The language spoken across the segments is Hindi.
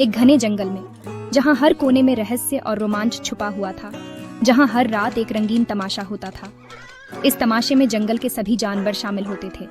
एक घने जंगल में, जहां हर कोने में रहस्य और रोमांच छुपा हुआ था, जहां हर रात एक रंगीन तमाशा होता था। इस तमाशे में जंगल के सभी जानवर शामिल होते थे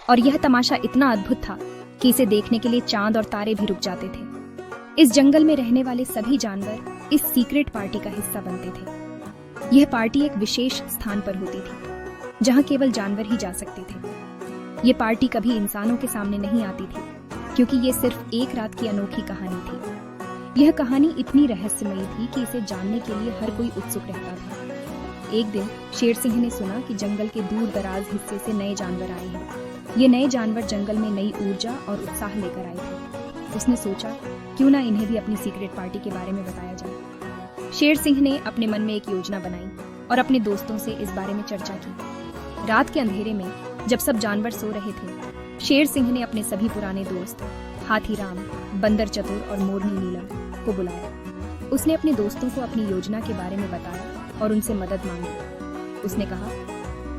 और यह तमाशा इतना अद्भुत था कि इसे देखने के लिए चांद और तारे भी रुक जाते थे। इस जंगल में रहने वाले सभी जानवर इस सीक्रेट पार्टी का हिस्सा बनते थे। यह पार्टी एक विशेष स्थान पर होती थी, जहां केवल जानवर ही जा सकते थे। यह पार्टी कभी इंसानों के सामने नहीं आती थी, क्योंकि ये सिर्फ एक रात की अनोखी कहानी थी। यह कहानी इतनी रहस्यमयी थी कि इसे जानने के लिए हर कोई उत्सुक रहता था। एक दिन शेर सिंह ने सुना कि जंगल के दूर दराज हिस्से से नए जानवर आए हैं। ये नए जानवर जंगल में नई ऊर्जा और उत्साह लेकर आए थे। उसने सोचा, क्यों ना इन्हें भी अपनी सीक्रेट पार्टी के बारे में बताया जाए। शेर सिंह ने अपने मन में एक योजना बनाई और अपने दोस्तों से इस बारे में चर्चा की। रात के अंधेरे में जब सब जानवर सो रहे थे, शेर सिंह ने अपने सभी पुराने दोस्त हाथीराम, बंदर चतुर और मोरनी नीलम को बुलाया। उसने अपने दोस्तों को अपनी योजना के बारे में बताया और उनसे मदद मांगी। उसने कहा,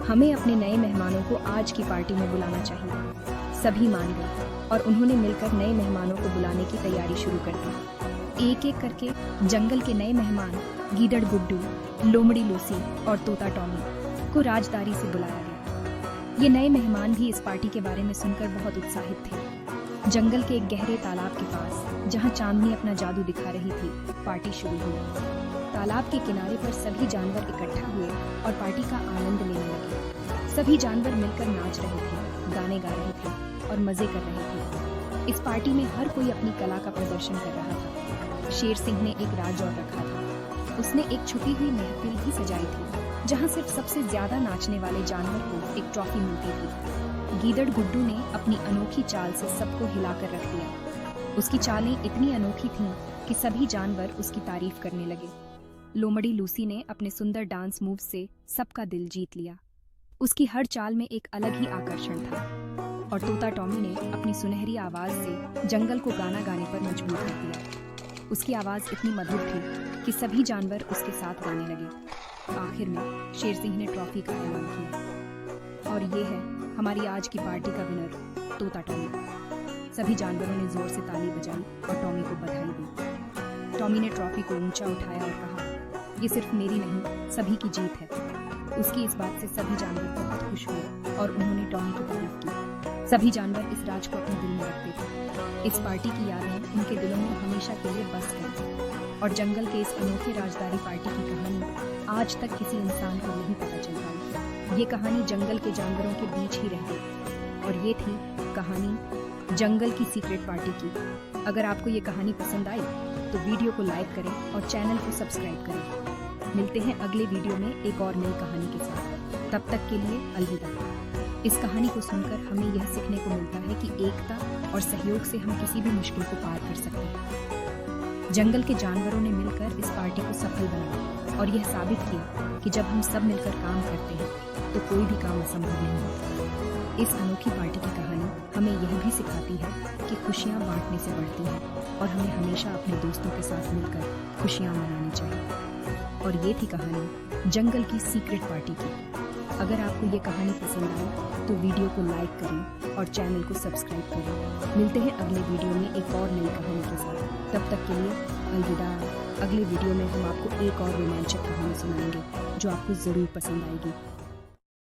हमें अपने नए मेहमानों को आज की पार्टी में बुलाना चाहिए। सभी मान गए और उन्होंने मिलकर नए मेहमानों को बुलाने की तैयारी शुरू कर दी। एक एक करके जंगल के नए मेहमान गीदड़ गुड्डू, लोमड़ी लूसी और तोता टॉमी को राजदारी से बुलाया गया। ये नए मेहमान भी इस पार्टी के बारे में सुनकर बहुत उत्साहित थे। जंगल के एक गहरे तालाब के पास, जहां चांदनी अपना जादू दिखा रही थी, पार्टी शुरू हुई। तालाब के किनारे पर सभी जानवर इकट्ठा हुए और पार्टी का आनंद लेने लगे। सभी जानवर मिलकर नाच रहे थे, गाने गा रहे थे और मजे कर रहे थे। इस पार्टी में हर कोई अपनी कला का प्रदर्शन कर रहा था। शेर सिंह ने एक राज और रखा था। उसने एक छुपी हुई महफिल भी सजाई थी, जहां सिर्फ सबसे ज्यादा नाचने वाले जानवर को एक ट्रॉफी मिलती थी। गीदड़ गुड्डू ने अपनी अनोखी चाल से सबको हिलाकर रख दिया। उसकी चालें इतनी अनोखी थीं कि सभी जानवर उसकी तारीफ करने लगे। लोमड़ी लूसी ने अपने सुंदर डांस मूव से सबका दिल जीत लिया। उसकी हर चाल में एक अलग ही आकर्षण था। और तोता टॉमी ने अपनी सुनहरी आवाज से जंगल को गाना गाने पर मजबूर कर दिया। उसकी आवाज इतनी मधुर थी कि सभी जानवर उसके साथ गाने लगे। आखिर में शेर सिंह ने ट्रॉफी का ऐलान किया और ये है हमारी आज की पार्टी का विनर, तोता टॉमी। सभी जानवरों ने जोर से ताली बजाई और टॉमी को बधाई दी। टॉमी ने ट्रॉफी को ऊंचा उठाया और कहा, ये सिर्फ मेरी नहीं, सभी की जीत है। उसकी इस बात से सभी जानवर बहुत खुश हुए और उन्होंने टॉमी की तारीफ की। सभी जानवर इस राज को अपने दिल में रखते थे। इस पार्टी की यादें उनके दिलों में हमेशा के लिए बस गई और जंगल के इस अनोखे राजदारी पार्टी की कहानी आज तक किसी इंसान को नहीं पता चल पाई। ये कहानी जंगल के जानवरों के बीच ही रह गई और ये थी कहानी जंगल की सीक्रेट पार्टी की। अगर आपको ये कहानी पसंद आई तो वीडियो को लाइक करें और चैनल को सब्सक्राइब करें। मिलते हैं अगले वीडियो में एक और नई कहानी के साथ। तब तक के लिए अलविदा। इस कहानी को सुनकर हमें यह सीखने को मिलता है कि एकता और सहयोग से हम किसी भी मुश्किल को पार कर सकते हैं। जंगल के जानवरों ने मिलकर इस पार्टी को सफल बनाया और यह साबित किया कि जब हम सब मिलकर काम करते हैं तो कोई भी काम असंभव नहीं होता। इस अनोखी पार्टी की कहानी हमें यह भी सिखाती है कि खुशियाँ बांटने से बढ़ती हैं और हमें हमेशा अपने दोस्तों के साथ मिलकर खुशियाँ मनानी चाहिए। और ये थी कहानी जंगल की सीक्रेट पार्टी की। अगर आपको ये कहानी पसंद आई तो वीडियो को लाइक करें और चैनल को सब्सक्राइब करें। मिलते हैं अगले वीडियो में एक और नई कहानी के साथ। तब तक के लिए अलविदा। अगले वीडियो में हम आपको एक और रोमांचक कहानी सुनाएंगे जो आपको ज़रूर पसंद आएगी।